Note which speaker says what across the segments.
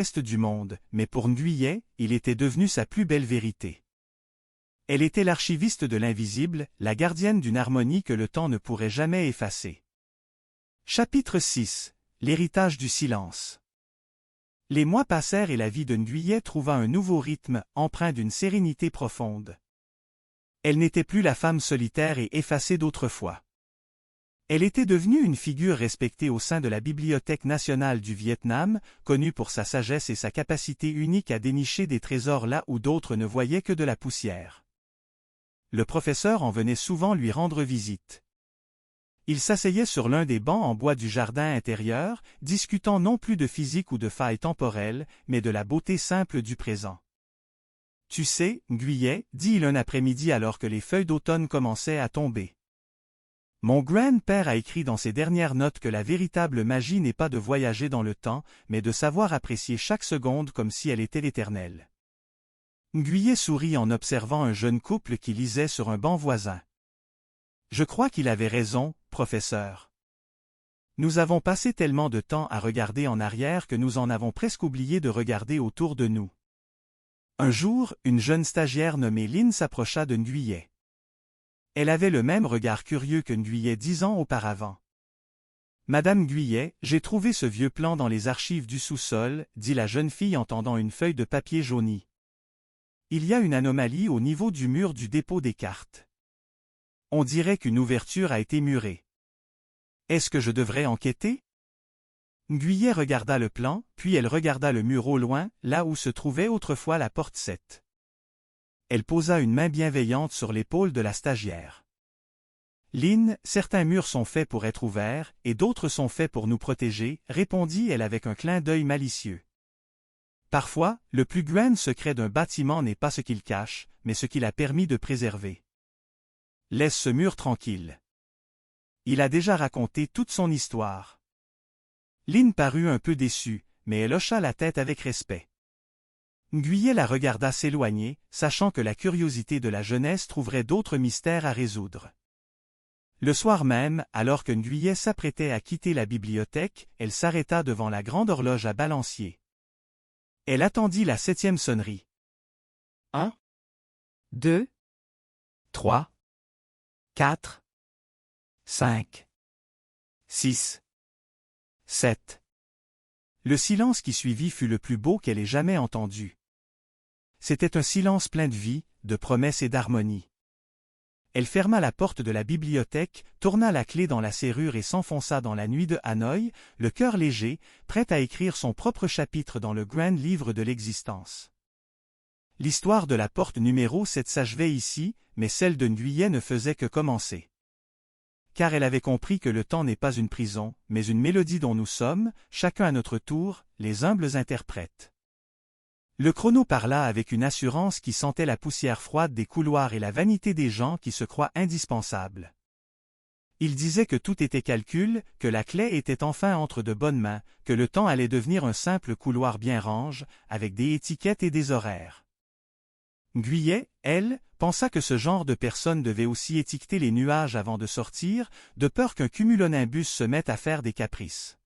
Speaker 1: reste du monde, mais pour Nguyen, il était devenu sa plus belle vérité. Elle était l'archiviste de l'invisible, la gardienne d'une harmonie que le temps ne pourrait jamais effacer. Chapitre 6. L'héritage du silence. Les mois passèrent et la vie de Nguyen trouva un nouveau rythme, empreint d'une sérénité profonde. Elle n'était plus la femme solitaire et effacée d'autrefois. Elle était devenue une figure respectée au sein de la Bibliothèque nationale du Vietnam, connue pour sa sagesse et sa capacité unique à dénicher des trésors là où d'autres ne voyaient que de la poussière. Le professeur en venait souvent lui rendre visite. Il s'asseyait sur l'un des bancs en bois du jardin intérieur, discutant non plus de physique ou de failles temporelles, mais de la beauté simple du présent. « Tu sais, Nguyen, dit-il un après-midi alors que les feuilles d'automne commençaient à tomber. Mon grand-père a écrit dans ses dernières notes que la véritable magie n'est pas de voyager dans le temps, mais de savoir apprécier chaque seconde comme si elle était l'éternelle. » Nguyen sourit en observant un jeune couple qui lisait sur un banc voisin. « Je crois qu'il avait raison, professeur. Nous avons passé tellement de temps à regarder en arrière que nous en avons presque oublié de regarder autour de nous. » Un jour, une jeune stagiaire nommée Lynn s'approcha de Nguyen. Elle avait le même regard curieux que Nguyen 10 ans auparavant. « Madame Nguyen, j'ai trouvé ce vieux plan dans les archives du sous-sol, dit la jeune fille en tendant une feuille de papier jauni. Il y a une anomalie au niveau du mur du dépôt des cartes. On dirait qu'une ouverture a été murée. Est-ce que je devrais enquêter? » Nguyen regarda le plan, puis elle regarda le mur au loin, là où se trouvait autrefois la porte 7. Elle posa une main bienveillante sur l'épaule de la stagiaire. « Lynn, certains murs sont faits pour être ouverts, et d'autres sont faits pour nous protéger, répondit-elle avec un clin d'œil malicieux. Parfois, le plus grand secret d'un bâtiment n'est pas ce qu'il cache, mais ce qu'il a permis de préserver. Laisse ce mur tranquille. Il a déjà raconté toute son histoire. » Lynn parut un peu déçue, mais elle hocha la tête avec respect. Nguyen la regarda s'éloigner, sachant que la curiosité de la jeunesse trouverait d'autres mystères à résoudre. Le soir même, alors que Nguyen s'apprêtait à quitter la bibliothèque, elle s'arrêta devant la grande horloge à balancier. Elle attendit la 7e sonnerie. 1, 2, 3, 4, 5, 6, 7. Le silence qui suivit fut le plus beau qu'elle ait jamais entendu. C'était un silence plein de vie, de promesses et d'harmonie. Elle ferma la porte de la bibliothèque, tourna la clé dans la serrure et s'enfonça dans la nuit de Hanoï, le cœur léger, prête à écrire son propre chapitre dans le grand livre de l'existence. L'histoire de la porte numéro 7 s'achevait ici, mais celle de Nguyen ne faisait que commencer. Car elle avait compris que le temps n'est pas une prison, mais une mélodie dont nous sommes, chacun à notre tour, les humbles interprètes. Le chrono parla avec une assurance qui sentait la poussière froide des couloirs et la vanité des gens qui se croient indispensables. Il disait que tout était calcul, que la clé était enfin entre de bonnes mains, que le temps allait devenir un simple couloir bien range, avec des étiquettes et des horaires. Nguyen, elle, pensa que ce genre de personne devait aussi étiqueter les nuages avant de sortir, de peur qu'un cumulonimbus se mette à faire des caprices.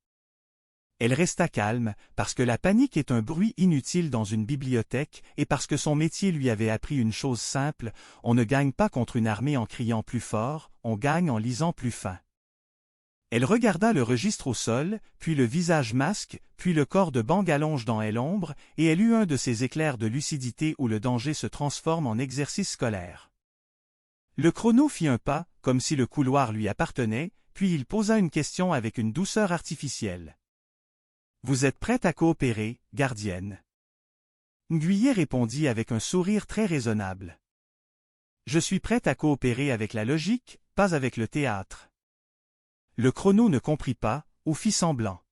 Speaker 1: Elle resta calme, parce que la panique est un bruit inutile dans une bibliothèque et parce que son métier lui avait appris une chose simple, on ne gagne pas contre une armée en criant plus fort, on gagne en lisant plus fin. Elle regarda le registre au sol, puis le visage masque, puis le corps de Bangalonge dans l'ombre, et elle eut un de ces éclairs de lucidité où le danger se transforme en exercice scolaire. Le chrono fit un pas, comme si le couloir lui appartenait, puis il posa une question avec une douceur artificielle. « Vous êtes prête à coopérer, gardienne? » Nguyen répondit avec un sourire très raisonnable. « Je suis prête à coopérer avec la logique, pas avec le théâtre. » Le chrono ne comprit pas, ou fit semblant.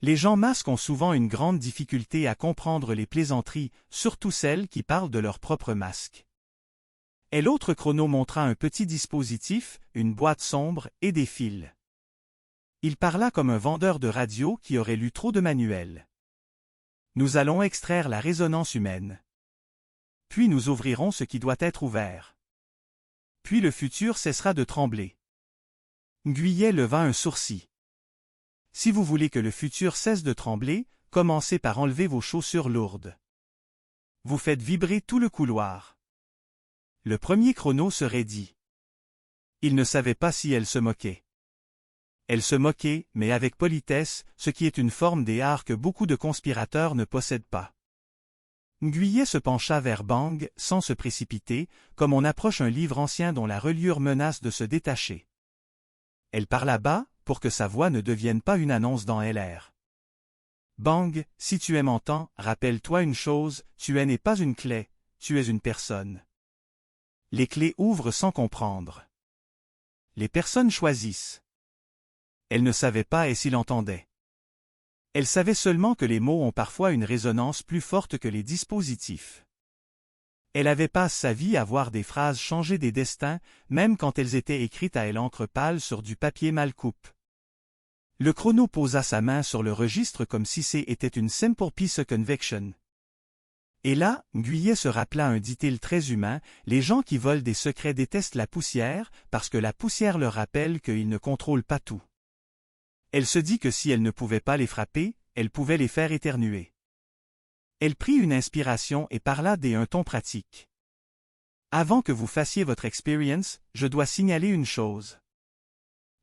Speaker 1: Les gens masques ont souvent une grande difficulté à comprendre les plaisanteries, surtout celles qui parlent de leur propre masque. Et l'autre chrono montra un petit dispositif, une boîte sombre et des fils. Il parla comme un vendeur de radio qui aurait lu trop de manuels. Nous allons extraire la résonance humaine. Puis nous ouvrirons ce qui doit être ouvert. Puis le futur cessera de trembler. Nguyen leva un sourcil. Si vous voulez que le futur cesse de trembler, commencez par enlever vos chaussures lourdes. Vous faites vibrer tout le couloir. Le premier chrono se raidit. Il ne savait pas si elle se moquait. Elle se moquait, mais avec politesse, ce qui est une forme des arts que beaucoup de conspirateurs ne possèdent pas. Nguyen se pencha vers Bang, sans se précipiter, comme on approche un livre ancien dont la reliure menace de se détacher. Elle parla bas, pour que sa voix ne devienne pas une annonce dans LR. Bang, si tu m'entends, rappelle-toi une chose, tu n'es pas une clé, tu es une personne. Les clés ouvrent sans comprendre. Les personnes choisissent. Elle ne savait pas et s'il entendait. Elle savait seulement que les mots ont parfois une résonance plus forte que les dispositifs. Elle avait passé sa vie à voir des phrases changer des destins, même quand elles étaient écrites à l'encre pâle sur du papier mal coupe. Le chrono posa sa main sur le registre comme si c'était une simple piece of conviction. Et là, Nguyen se rappela un dit-il très humain, les gens qui volent des secrets détestent la poussière, parce que la poussière leur rappelle qu'ils ne contrôlent pas tout. Elle se dit que si elle ne pouvait pas les frapper, elle pouvait les faire éternuer. Elle prit une inspiration et parla d'un ton pratique. Avant que vous fassiez votre expérience, je dois signaler une chose.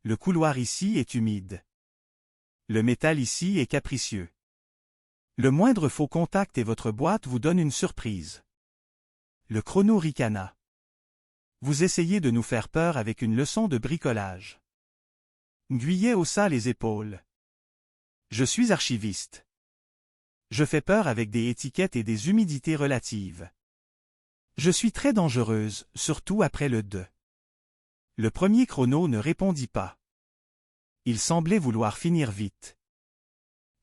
Speaker 1: Le couloir ici est humide. Le métal ici est capricieux. Le moindre faux contact et votre boîte vous donne une surprise. Le chrono ricana. Vous essayez de nous faire peur avec une leçon de bricolage. Nguyen haussa les épaules. Je suis archiviste. Je fais peur avec des étiquettes et des humidités relatives. Je suis très dangereuse, surtout après le 2. Le premier chrono ne répondit pas. Il semblait vouloir finir vite.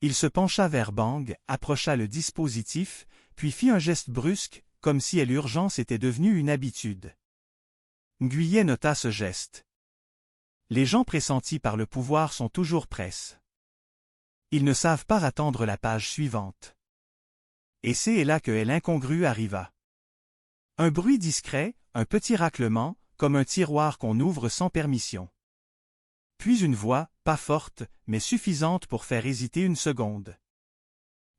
Speaker 1: Il se pencha vers Bang, approcha le dispositif, puis fit un geste brusque, comme si l'urgence était devenue une habitude. Nguyen nota ce geste. Les gens pressentis par le pouvoir sont toujours presse. Ils ne savent pas attendre la page suivante. Et c'est là que l'incongru arriva. Un bruit discret, un petit raclement, comme un tiroir qu'on ouvre sans permission. Puis une voix, pas forte, mais suffisante pour faire hésiter une seconde.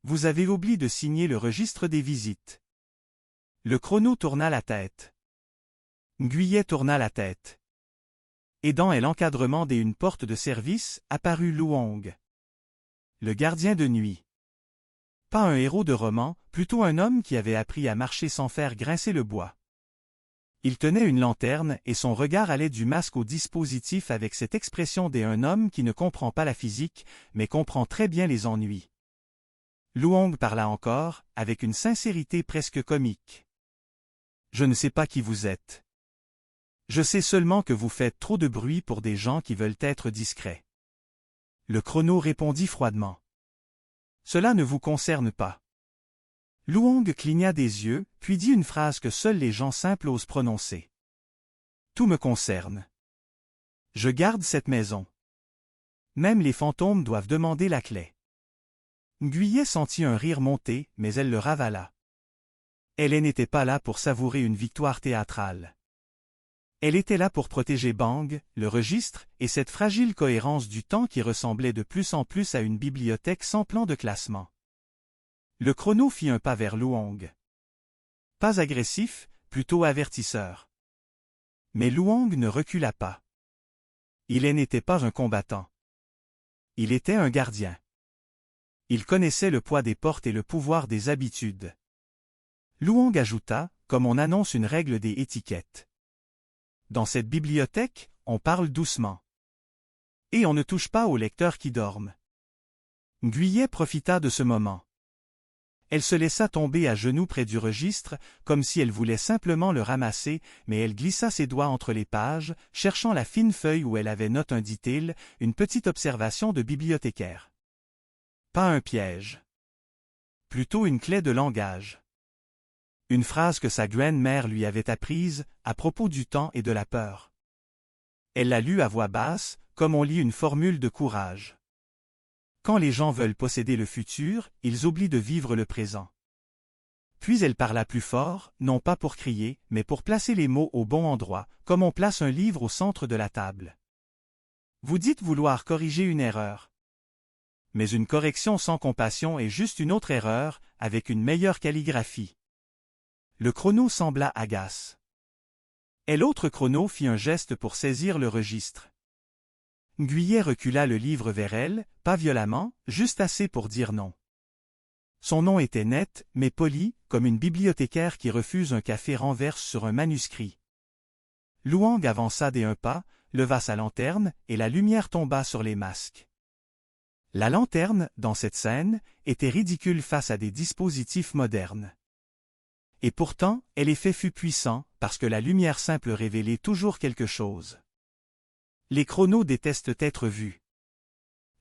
Speaker 1: Vous avez oublié de signer le registre des visites. Le chrono tourna la tête. Nguyen tourna la tête. Et dans l'encadrement d'une porte de service, apparut Luong. Le gardien de nuit. Pas un héros de roman, plutôt un homme qui avait appris à marcher sans faire grincer le bois. Il tenait une lanterne et son regard allait du masque au dispositif avec cette expression d'un homme qui ne comprend pas la physique, mais comprend très bien les ennuis. Luong parla encore, avec une sincérité presque comique. Je ne sais pas qui vous êtes. Je sais seulement que vous faites trop de bruit pour des gens qui veulent être discrets. Le chrono répondit froidement. Cela ne vous concerne pas. Luong cligna des yeux, puis dit une phrase que seuls les gens simples osent prononcer. Tout me concerne. Je garde cette maison. Même les fantômes doivent demander la clé. Nguyen sentit un rire monter, mais elle le ravala. Elle n'était pas là pour savourer une victoire théâtrale. Elle était là pour protéger Bang, le registre, et cette fragile cohérence du temps qui ressemblait de plus en plus à une bibliothèque sans plan de classement. Le chrono fit un pas vers Luong. Pas agressif, plutôt avertisseur. Mais Luong ne recula pas. Il n'était pas un combattant. Il était un gardien. Il connaissait le poids des portes et le pouvoir des habitudes. Luong ajouta, comme on annonce une règle des étiquettes. Dans cette bibliothèque, on parle doucement. Et on ne touche pas aux lecteurs qui dorment. Nguyen profita de ce moment. Elle se laissa tomber à genoux près du registre, comme si elle voulait simplement le ramasser, mais elle glissa ses doigts entre les pages, cherchant la fine feuille où elle avait noté dit-il, une petite observation de bibliothécaire. Pas un piège. Plutôt une clé de langage. Une phrase que sa grand-mère lui avait apprise, à propos du temps et de la peur. Elle la lut à voix basse, comme on lit une formule de courage. Quand les gens veulent posséder le futur, ils oublient de vivre le présent. Puis elle parla plus fort, non pas pour crier, mais pour placer les mots au bon endroit, comme on place un livre au centre de la table. Vous dites vouloir corriger une erreur. mais une correction sans compassion est juste une autre erreur, avec une meilleure calligraphie. Le chrono sembla agace. Et l'autre chrono fit un geste pour saisir le registre. Guyet recula le livre vers elle, pas violemment, juste assez pour dire non. Son nom était net, mais poli, comme une bibliothécaire qui refuse un café renverse sur un manuscrit. Luang avança d'un pas, leva sa lanterne, et la lumière tomba sur les masques. La lanterne, dans cette scène, était ridicule face à des dispositifs modernes. Et pourtant, l'effet fut puissant, parce que la lumière simple révélait toujours quelque chose. Les chronos détestent être vus.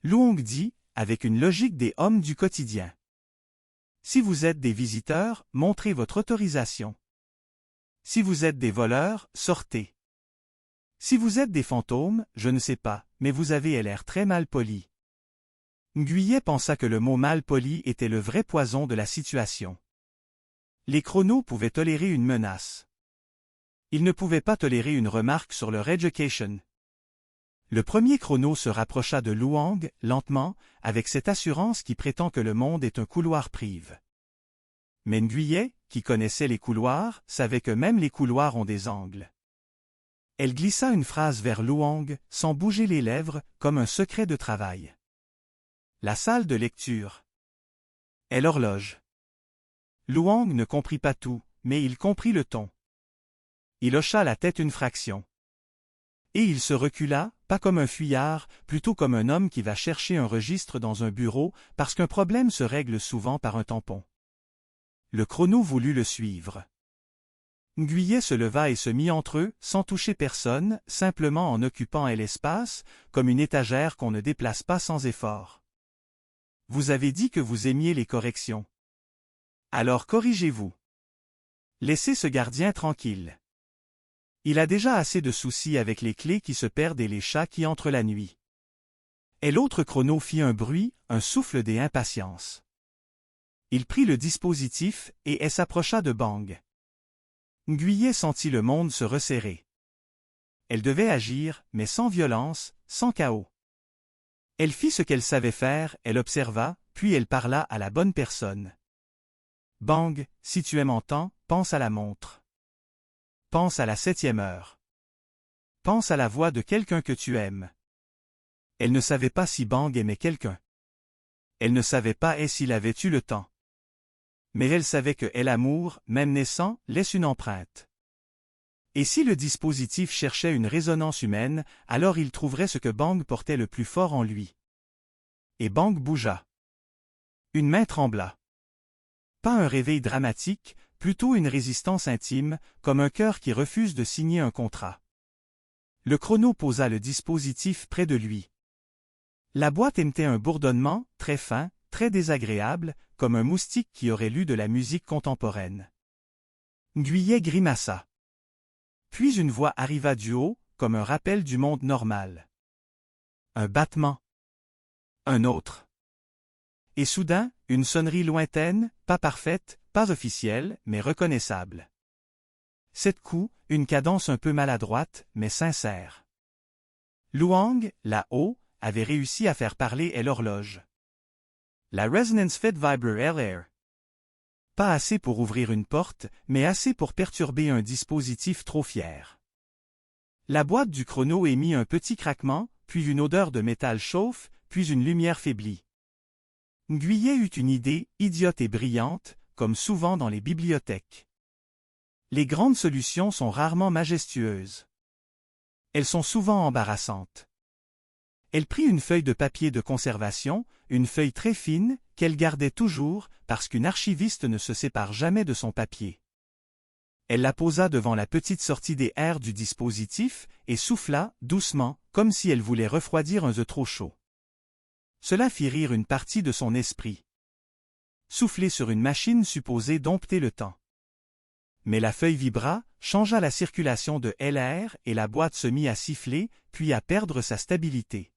Speaker 1: Luang dit, avec une logique des hommes du quotidien. Si vous êtes des visiteurs, montrez votre autorisation. Si vous êtes des voleurs, sortez. Si vous êtes des fantômes, je ne sais pas, mais vous avez l'air très mal poli. Guyet pensa que le mot mal poli était le vrai poison de la situation. Les chronos pouvaient tolérer une menace. Ils ne pouvaient pas tolérer une remarque sur leur education. Le premier chrono se rapprocha de Luang, lentement, avec cette assurance qui prétend que le monde est un couloir prive. Mais Guyet, qui connaissait les couloirs, savait que même les couloirs ont des angles. Elle glissa une phrase vers Luang, sans bouger les lèvres, comme un secret de travail. La salle de lecture. Et l'horloge. Luang ne comprit pas tout, mais il comprit le ton. Il hocha la tête une fraction. Et il se recula, pas comme un fuyard, plutôt comme un homme qui va chercher un registre dans un bureau, parce qu'un problème se règle souvent par un tampon. Le chrono voulut le suivre. Guyet se leva et se mit entre eux, sans toucher personne, simplement en occupant l'espace, comme une étagère qu'on ne déplace pas sans effort. Vous avez dit que vous aimiez les corrections. Alors corrigez-vous. Laissez ce gardien tranquille. Il a déjà assez de soucis avec les clés qui se perdent et les chats qui entrent la nuit. Et l'autre chrono fit un bruit, un souffle d'impatience. Il prit le dispositif et s'approcha de Bang. Guyet sentit le monde se resserrer. Elle devait agir, mais sans violence, sans chaos. Elle fit ce qu'elle savait faire, elle observa, puis elle parla à la bonne personne. Bang, si tu m'entends, pense à la montre. Pense à la 7e heure. Pense à la voix de quelqu'un que tu aimes. Elle ne savait pas si Bang aimait quelqu'un. Elle ne savait pas s'il avait eu le temps. Mais elle savait que l'amour, même naissant, laisse une empreinte. Et si le dispositif cherchait une résonance humaine, alors il trouverait ce que Bang portait le plus fort en lui. Et Bang bougea. Une main trembla. Pas un réveil dramatique, plutôt une résistance intime, comme un cœur qui refuse de signer un contrat. Le chrono posa le dispositif près de lui. La boîte émettait un bourdonnement, très fin, très désagréable, comme un moustique qui aurait lu de la musique contemporaine. Guyet grimaça. Puis une voix arriva du haut, comme un rappel du monde normal. Un battement. Un autre. Et soudain, une sonnerie lointaine, pas parfaite, pas officielle, mais reconnaissable. 7 coups, une cadence un peu maladroite, mais sincère. Luang, là-haut, avait réussi à faire parler l'horloge. La Resonance Fit Vibrer LR. Pas assez pour ouvrir une porte, mais assez pour perturber un dispositif trop fier. La boîte du chrono émit un petit craquement, puis une odeur de métal chauffe, puis une lumière faiblit. Guyet eut une idée, idiote et brillante, comme souvent dans les bibliothèques. Les grandes solutions sont rarement majestueuses. Elles sont souvent embarrassantes. Elle prit une feuille de papier de conservation, une feuille très fine, qu'elle gardait toujours, parce qu'une archiviste ne se sépare jamais de son papier. Elle la posa devant la petite sortie des airs du dispositif, et souffla, doucement, comme si elle voulait refroidir un œuf trop chaud. Cela fit rire une partie de son esprit. Souffler sur une machine supposée dompter le temps. Mais la feuille vibra, changea la circulation de l'air et la boîte se mit à siffler, puis à perdre sa stabilité.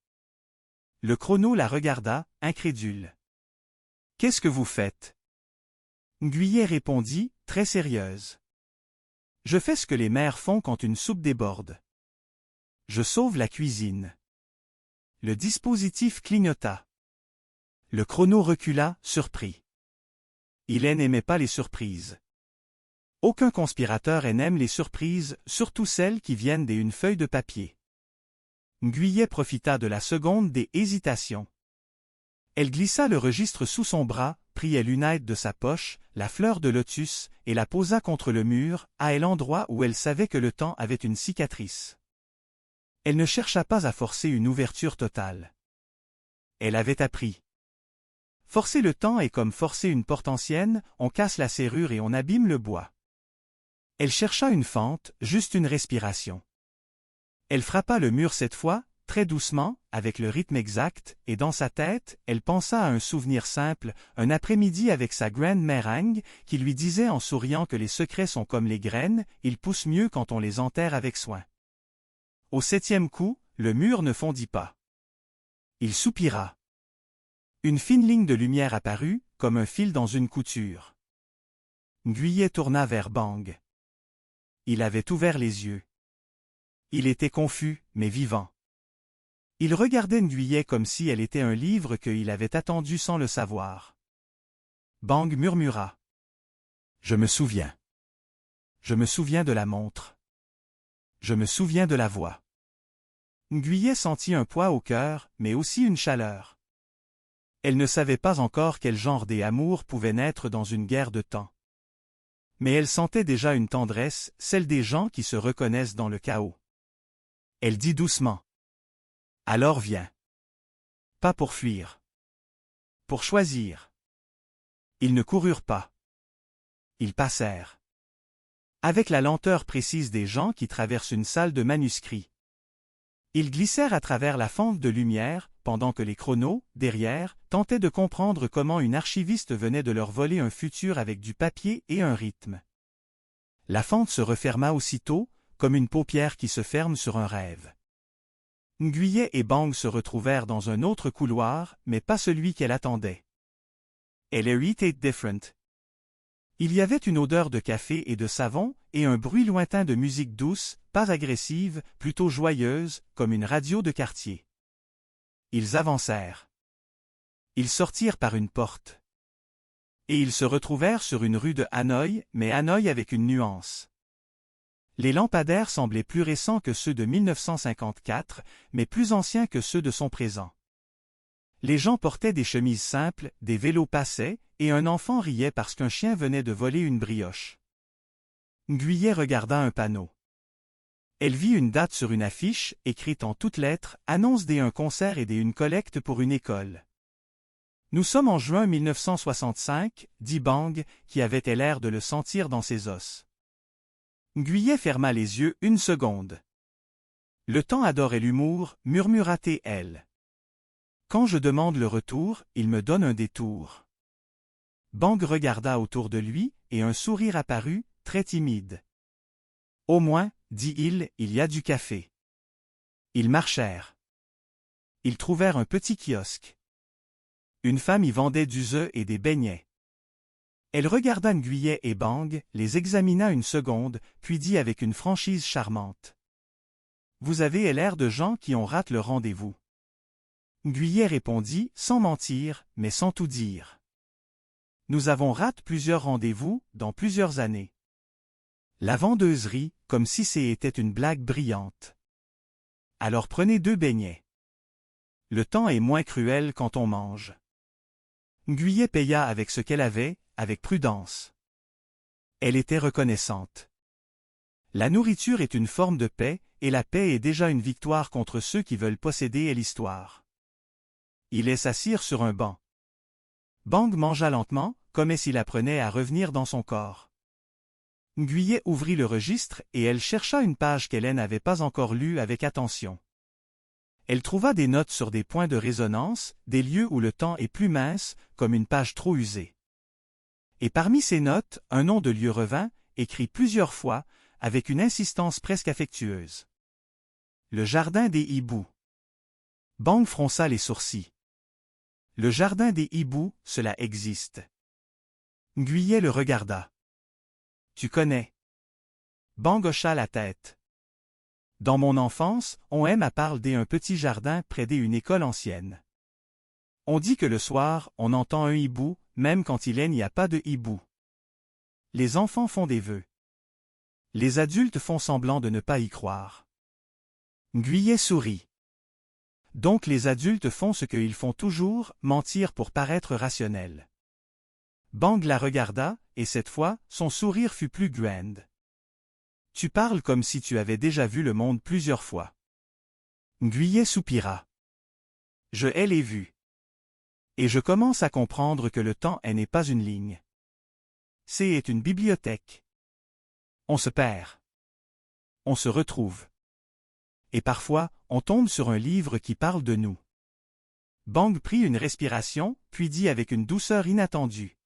Speaker 1: Le chrono la regarda, incrédule. « Qu'est-ce que vous faites ?» Guyet répondit, très sérieuse. « Je fais ce que les mères font quand une soupe déborde. Je sauve la cuisine. » Le dispositif clignota. Le chrono recula, surpris. Il n'aimait pas les surprises. Aucun conspirateur n'aime les surprises, surtout celles qui viennent d'une feuille de papier. Nguyen profita de la seconde des hésitations. Elle glissa le registre sous son bras, prit une aide de sa poche, la fleur de lotus, et la posa contre le mur, à l'endroit où elle savait que le temps avait une cicatrice. Elle ne chercha pas à forcer une ouverture totale. Elle avait appris. Forcer le temps est comme forcer une porte ancienne, on casse la serrure et on abîme le bois. Elle chercha une fente, juste une respiration. Elle frappa le mur cette fois, très doucement, avec le rythme exact, et dans sa tête, elle pensa à un souvenir simple, un après-midi avec sa grand-mère Ang, qui lui disait en souriant que les secrets sont comme les graines, ils poussent mieux quand on les enterre avec soin. Au 7e coup, le mur ne fondit pas. Il soupira. Une fine ligne de lumière apparut, comme un fil dans une couture. Nguyen tourna vers Bang. Il avait ouvert les yeux. Il était confus, mais vivant. Il regardait Nguyen comme si elle était un livre qu'il avait attendu sans le savoir. Bang murmura. « Je me souviens. Je me souviens de la montre. Je me souviens de la voix. » Nguyen sentit un poids au cœur, mais aussi une chaleur. Elle ne savait pas encore quel genre d'amour pouvait naître dans une guerre de temps. Mais elle sentait déjà une tendresse, celle des gens qui se reconnaissent dans le chaos. Elle dit doucement. « Alors viens. » Pas pour fuir. Pour choisir. Ils ne coururent pas. Ils passèrent. Avec la lenteur précise des gens qui traversent une salle de manuscrits. Ils glissèrent à travers la fente de lumière, pendant que les chronos, derrière, tentaient de comprendre comment une archiviste venait de leur voler un futur avec du papier et un rythme. La fente se referma aussitôt, comme une paupière qui se ferme sur un rêve. Nguyen et Bang se retrouvèrent dans un autre couloir, mais pas celui qu'elle attendait. Elle était different. Il y avait une odeur de café et de savon, et un bruit lointain de musique douce, pas agressive, plutôt joyeuse, comme une radio de quartier. Ils avancèrent. Ils sortirent par une porte. Et ils se retrouvèrent sur une rue de Hanoï, mais Hanoï avec une nuance. Les lampadaires semblaient plus récents que ceux de 1954, mais plus anciens que ceux de son présent. Les gens portaient des chemises simples, des vélos passaient, et un enfant riait parce qu'un chien venait de voler une brioche. Nguyen regarda un panneau. Elle vit une date sur une affiche, écrite en toutes lettres, annonce d'un concert et d'une collecte pour une école. Nous sommes en juin 1965, dit Bang, qui avait l'air de le sentir dans ses os. Nguyen ferma les yeux une seconde. Le temps adorait l'humour, murmura-t-elle. Quand je demande le retour, il me donne un détour. Bang regarda autour de lui, et un sourire apparut, très timide. Au moins, dit-il, il y a du café. Ils marchèrent. Ils trouvèrent un petit kiosque. Une femme y vendait du œuf et des beignets. Elle regarda Nguyen et Bang, les examina une seconde, puis dit avec une franchise charmante. « Vous avez l'air de gens qui ont raté le rendez-vous. » Nguyen répondit, sans mentir, mais sans tout dire. « Nous avons raté plusieurs rendez-vous, dans plusieurs années. » La vendeuse rit, comme si c'était une blague brillante. « Alors prenez 2 beignets. Le temps est moins cruel quand on mange. » Nguyen paya avec ce qu'elle avait, avec prudence. Elle était reconnaissante. La nourriture est une forme de paix, et la paix est déjà une victoire contre ceux qui veulent posséder l'histoire. Ils s'assirent sur un banc. Bang mangea lentement, comme s'il apprenait à revenir dans son corps. Nguyen ouvrit le registre et elle chercha une page qu'elle n'avait pas encore lue avec attention. Elle trouva des notes sur des points de résonance, des lieux où le temps est plus mince, comme une page trop usée. Et parmi ces notes, un nom de lieu revint, écrit plusieurs fois, avec une insistance presque affectueuse. Le jardin des hiboux. Bang fronça les sourcils. Le jardin des hiboux, cela existe. Nguyen le regarda. Tu connais. Bang hocha la tête. Dans mon enfance, on aime à parler d'un petit jardin près d'une école ancienne. On dit que le soir, on entend un hibou, même quand il n'y a pas de hibou. Les enfants font des vœux. Les adultes font semblant de ne pas y croire. Nguyen sourit. Donc les adultes font ce qu'ils font toujours, mentir pour paraître rationnels. Bang la regarda, et cette fois, son sourire fut plus grand. Tu parles comme si tu avais déjà vu le monde plusieurs fois. Nguyen soupira. Je l'ai vu. Et je commence à comprendre que le temps n'est pas une ligne. C'est une bibliothèque. On se perd. On se retrouve. Et parfois, on tombe sur un livre qui parle de nous. Bang prit une respiration, puis dit avec une douceur inattendue.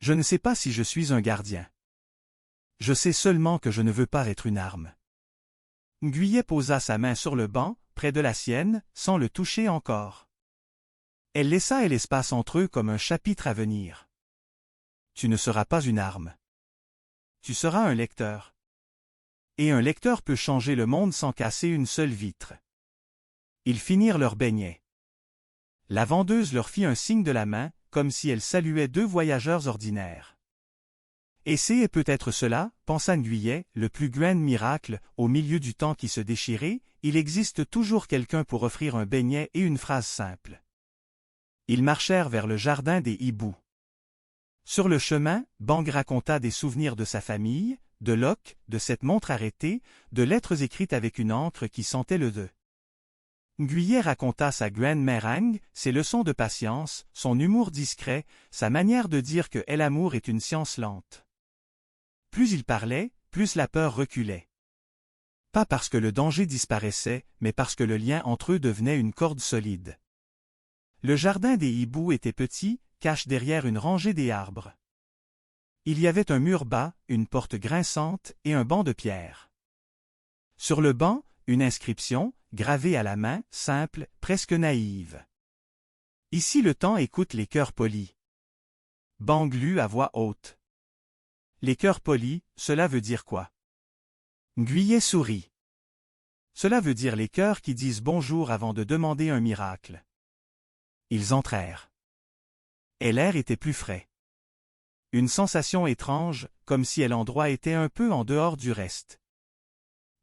Speaker 1: Je ne sais pas si je suis un gardien. Je sais seulement que je ne veux pas être une arme. Nguyen posa sa main sur le banc, près de la sienne, sans le toucher encore. Elle laissa l'espace entre eux comme un chapitre à venir. Tu ne seras pas une arme. Tu seras un lecteur. Et un lecteur peut changer le monde sans casser une seule vitre. Ils finirent leur beignet. La vendeuse leur fit un signe de la main, comme si elle saluait deux voyageurs ordinaires. Et c'est peut-être cela, pensa Nguyen, le plus grand miracle, au milieu du temps qui se déchirait, il existe toujours quelqu'un pour offrir un beignet et une phrase simple. Ils marchèrent vers le jardin des hiboux. Sur le chemin, Bang raconta des souvenirs de sa famille, de Locke, de cette montre arrêtée, de lettres écrites avec une encre qui sentait le deux. Nguyen raconta sa grand-mère Ang, ses leçons de patience, son humour discret, sa manière de dire que l'amour est une science lente. Plus il parlait, plus la peur reculait. Pas parce que le danger disparaissait, mais parce que le lien entre eux devenait une corde solide. Le jardin des hiboux était petit, caché derrière une rangée d'arbres. Il y avait un mur bas, une porte grinçante et un banc de pierre. Sur le banc, une inscription, gravée à la main, simple, presque naïve. Ici le temps écoute les cœurs polis. Bang lut à voix haute. Les cœurs polis, cela veut dire quoi? Nguyen sourit. Cela veut dire les cœurs qui disent bonjour avant de demander un miracle. Ils entrèrent. Et l'air était plus frais. Une sensation étrange, comme si l'endroit était un peu en dehors du reste.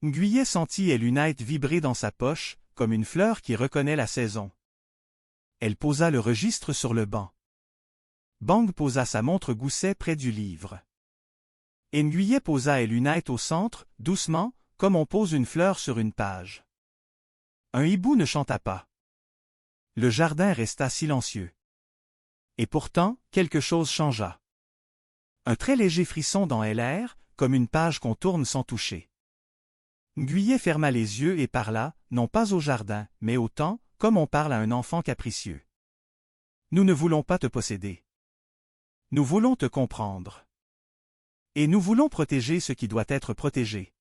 Speaker 1: Nguyen sentit lunette vibrer dans sa poche, comme une fleur qui reconnaît la saison. Elle posa le registre sur le banc. Bang posa sa montre gousset près du livre. Et Nguyen posa lunette au centre, doucement, comme on pose une fleur sur une page. Un hibou ne chanta pas. Le jardin resta silencieux. Et pourtant, quelque chose changea. Un très léger frisson dans l'air, comme une page qu'on tourne sans toucher. Nguyen ferma les yeux et parla, non pas au jardin, mais au temps, comme on parle à un enfant capricieux. Nous ne voulons pas te posséder. Nous voulons te comprendre. Et nous voulons protéger ce qui doit être protégé.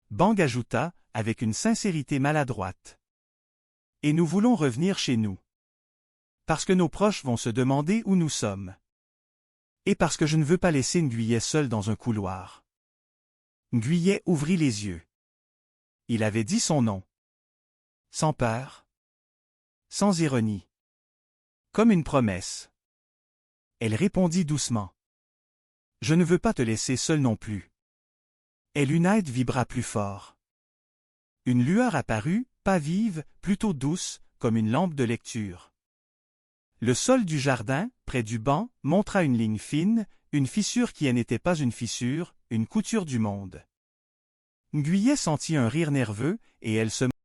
Speaker 1: Bang ajouta, avec une sincérité maladroite. Et nous voulons revenir chez nous. Parce que nos proches vont se demander où nous sommes. Et parce que je ne veux pas laisser Nguyen seul dans un couloir. Nguyen ouvrit les yeux. Il avait dit son nom. Sans peur. Sans ironie. Comme une promesse. Elle répondit doucement. Je ne veux pas te laisser seul non plus. Et lunette vibra plus fort. Une lueur apparut, pas vive, plutôt douce, comme une lampe de lecture. Le sol du jardin, près du banc, montra une ligne fine, une fissure qui n'était pas une fissure, une couture du monde. Nguyen sentit un rire nerveux, et elle se